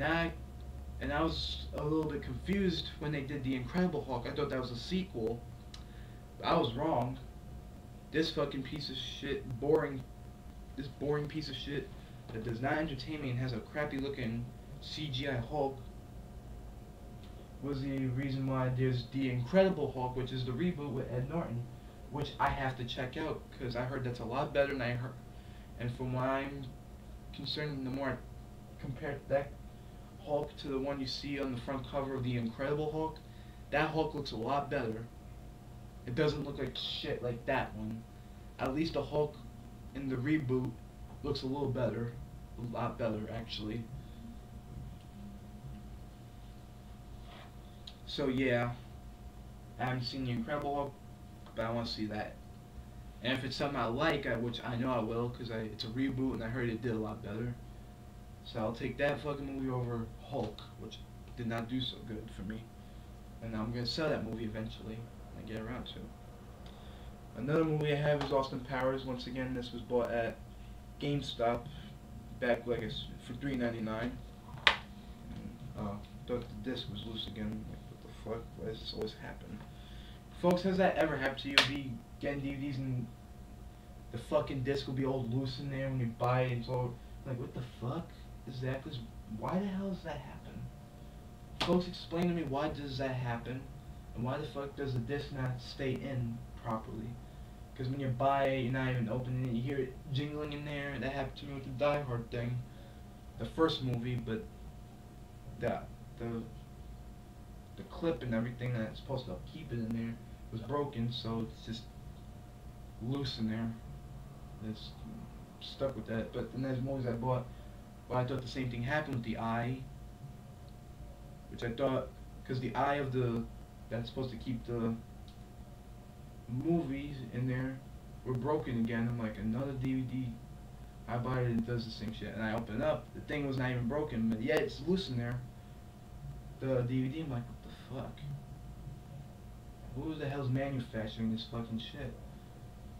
I, and I was a little bit confused when they did the Incredible Hulk. I thought that was a sequel. I was wrong. This fucking piece of shit, this boring piece of shit that does not entertain me and has a crappy looking CGI Hulk was the reason why there's the Incredible Hulk, which is the reboot with Ed Norton, which I have to check out because I heard that's a lot better than I heard. And from what I'm concerned, the more I compare that Hulk to the one you see on the front cover of the Incredible Hulk, that Hulk looks a lot better. It doesn't look like shit like that one. At least the Hulk in the reboot looks a little better. A lot better, actually. So yeah, I haven't seen the Incredible Hulk, but I want to see that. And if it's something I like, which I know I will, because it's a reboot and I heard it did a lot better. So I'll take that fucking movie over Hulk, which did not do so good for me. And I'm going to sell that movie eventually when I get around to it. Another movie I have is Austin Powers. Once again, this was bought at GameStop back like for $3.99. Thought the disc was loose again. Like, what the fuck? Why does this always happen? Folks, has that ever happened to you? Be getting DVDs and the fucking disc will be all loose in there when you buy it. It's all like, what the fuck is that? Cause why the hell does that happen? Folks, explain to me, why does that happen? And why the fuck does the disc not stay in properly? Because when you buy it, you're not even opening it. You hear it jingling in there. That happened to me with the Die Hard thing, the first movie. But the clip and everything that's supposed to keep it in there was broken, so it's just loose in there. It's stuck with that. But then there's movies I bought, well, I thought the same thing happened with the eye, which I thought, because the eye of that's supposed to keep the movies in there were broken again. I'm like, another DVD. I bought it and it does the same shit. And I open it up, the thing was not even broken, but yeah, it's loose in there. The DVD, I'm like, what the fuck? Who the hell's manufacturing this fucking shit?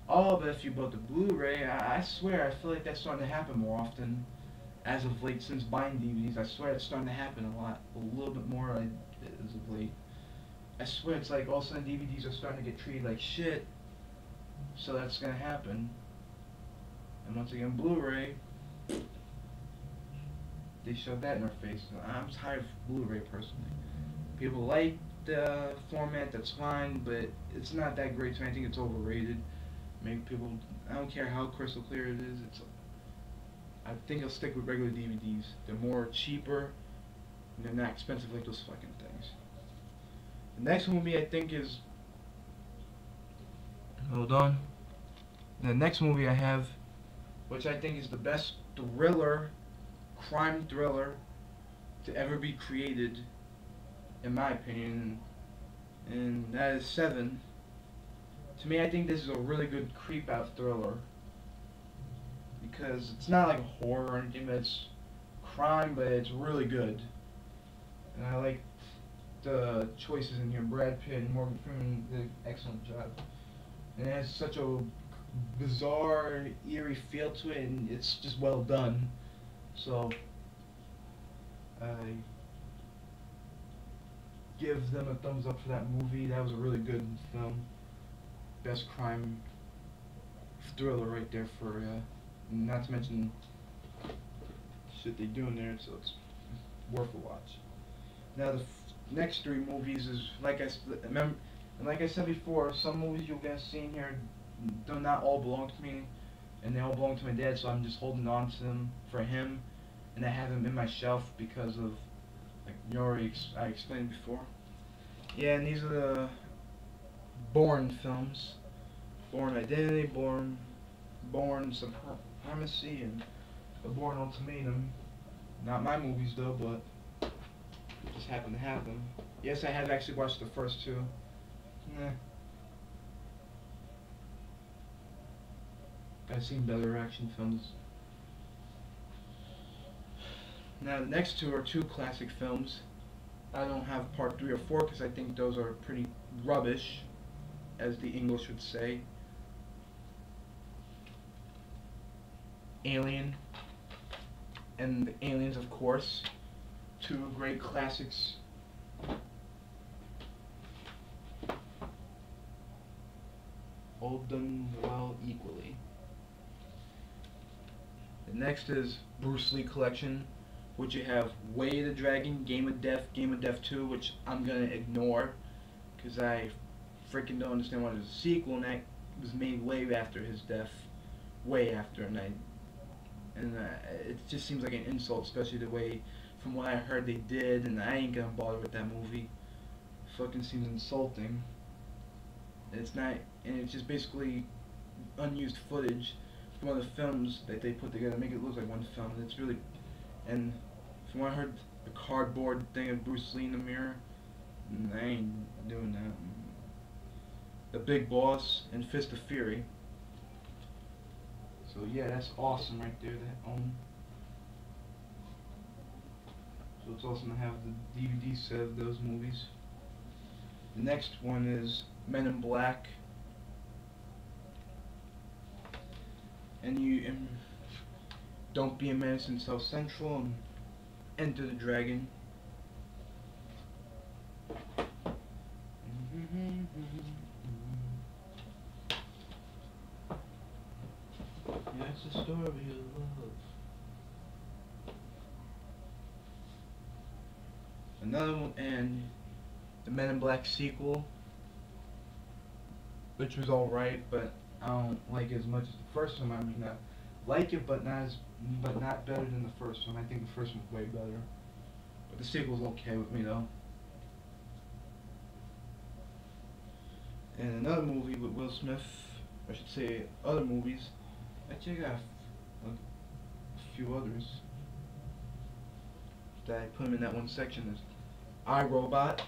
Oh, but if you bought the Blu-ray, I swear, I feel like that's starting to happen more often. As of late, since buying DVDs, I swear it's starting to happen a lot. A little bit more as of late. I swear it's like all of a sudden DVDs are starting to get treated like shit. So that's gonna happen. And once again, Blu-ray, they shoved that in our face. I'm tired of Blu-ray personally. People like the format, that's fine, but it's not that great, so I think it's overrated. Maybe people, I don't care how crystal clear it is, I think I'll stick with regular DVDs. They're more cheaper, and they're not expensive like those fucking things. The next movie I think is, hold on, the next movie I have, which I think is the best crime thriller to ever be created, in my opinion, and that is Seven. To me, I think this is a really good creep-out thriller, because it's not like a horror or anything, but it's crime, but it's really good. And I like the choices in here. Brad Pitt and Morgan Freeman did an excellent job. And it has such a bizarre, eerie feel to it, and it's just well done. So I give them a thumbs up for that movie. That was a really good film. Best crime thriller right there for, not to mention shit they do in there, so it's worth a watch. Now the next three movies is, like I said before, some movies you're gonna see in here do not all belong to me, and they all belong to my dad, so I'm just holding on to them for him, and I have them in my shelf because of, like I explained before. Yeah, and these are the Bourne films. Bourne Identity, Bourne Supremacy, and the Bourne Ultimatum. Not my movies though, but just happen to have them. Yes, I have actually watched the first two. Nah. I've seen better action films. Now the next two are two classic films. I don't have part 3 or 4 because I think those are pretty rubbish, as the English would say. Alien, and the Aliens, of course. two great classics. All done well equally. The next is Bruce Lee Collection, which you have Way of the Dragon, Game of Death 2, which I'm gonna ignore, because I freaking don't understand why there's a sequel, and that was made way after his death. Way after, and it just seems like an insult, especially the way, from what I heard they did, and I ain't gonna bother with that movie. Fucking seems insulting. It's not, and it's just basically unused footage from one of the films that they put together, make it look like one film. And it's really, and from what I heard, the cardboard thing of Bruce Lee in the mirror, I ain't doing that. The Big Boss and Fist of Fury. So yeah, that's awesome right there. So it's awesome to have the DVD set of those movies. The next one is Men in Black. And Don't Be a Menace in South Central, and Enter the Dragon. Yeah, it's a story of love. Another one, and the Men in Black sequel, which was alright, but I don't like it as much as the first one. I mean, I like it, but not better than the first one. I think the first one's way better, but the sequel's okay with me though. And another movie with Will Smith, I should say other movies. Actually, I got a few others that I put them in that one section. Is I, Robot,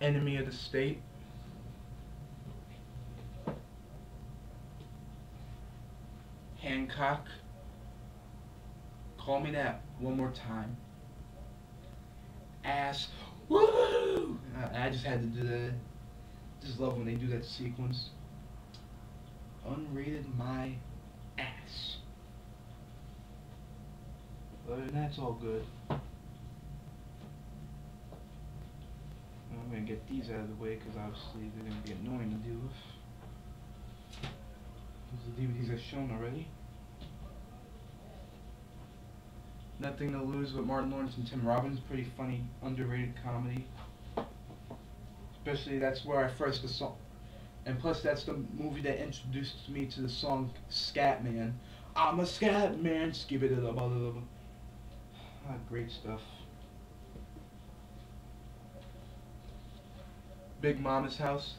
Enemy of the State, Hancock, Call Me That One More Time, Ass, woo! I just had to do that. Just love when they do that sequence. Unrated My Ass. But that's all good. I'm gonna get these out of the way because obviously they're gonna be annoying to deal with. Those DVDs I've shown already. Nothing to Lose with Martin Lawrence and Tim Robbins. Pretty funny, underrated comedy. Especially that's where I first the song, and plus that's the movie that introduced me to the song Scatman. I'm a scat man. Skip it up, great stuff. Big Mama's House.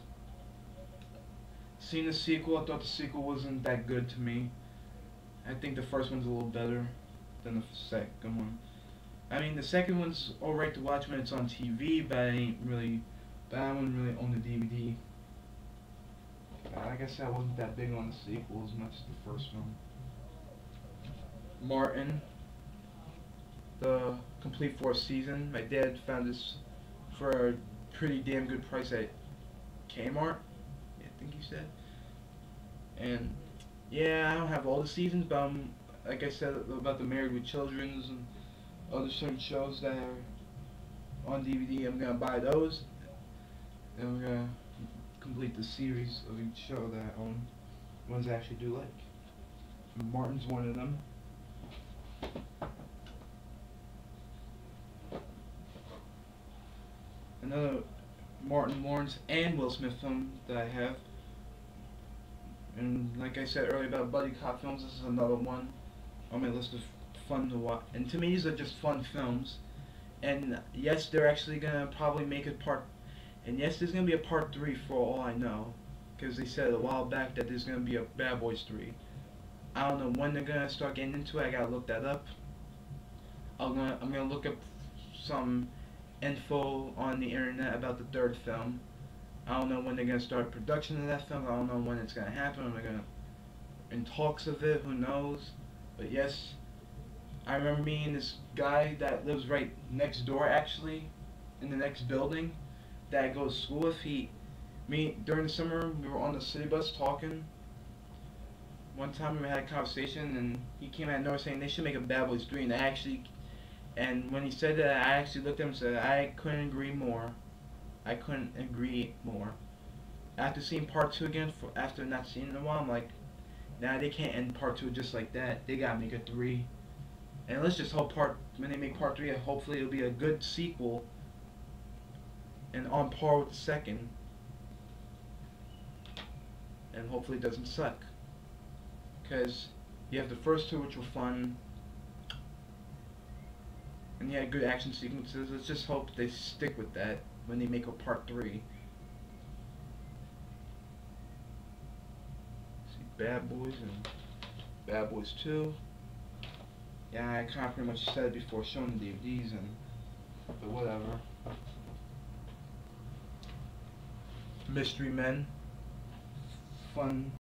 Seen the sequel. I thought the sequel wasn't that good to me. I think the first one's a little better than the second one. I mean, the second one's alright to watch when it's on TV, but I wouldn't really own the DVD. Like I said, I wasn't that big on the sequel as much as the first one. Martin, the complete fourth season. My dad found this for a pretty damn good price at Kmart, I think he said. And yeah, I don't have all the seasons, but like I said about the Married with Children's and other certain shows that are on DVD, I'm gonna buy those, and we're gonna complete the series of each show that I own, ones I actually do like. Martin's one of them. Another Martin Lawrence and Will Smith film that I have, and like I said earlier about buddy cop films, this is another one on my list of fun to watch. And to me, these are just fun films. And yes, they're actually gonna probably make a part. And yes, there's gonna be a part 3 for all I know, because they said a while back that there's gonna be a Bad Boys 3. I don't know when they're gonna start getting into it. I gotta look that up. I'm gonna look up some info on the internet about the third film. I don't know when they're gonna start production of that film. I don't know when it's gonna happen. They're gonna in talks of it. Who knows? But yes, I remember meeting this guy that lives right next door, actually, in the next building, that I go to school with. During the summer, we were on the city bus talking, one time we had a conversation, and he came out of nowhere saying they should make a Bad Boys 3, and I actually, and when he said that, I actually looked at him and said, I couldn't agree more. I couldn't agree more. After seeing part 2 again, after not seeing it in a while, I'm like, nah, they can't end part 2 just like that. They gotta make a 3. And let's just hope when they make part 3, hopefully it'll be a good sequel and on par with the second. And hopefully it doesn't suck. Because you have the first 2, which were fun, and you had good action sequences. Let's just hope they stick with that when they make a part 3. See, Bad Boys and Bad Boys 2. Yeah, I kind of pretty much said it before showing the DVDs, but whatever. Mystery Men. Fun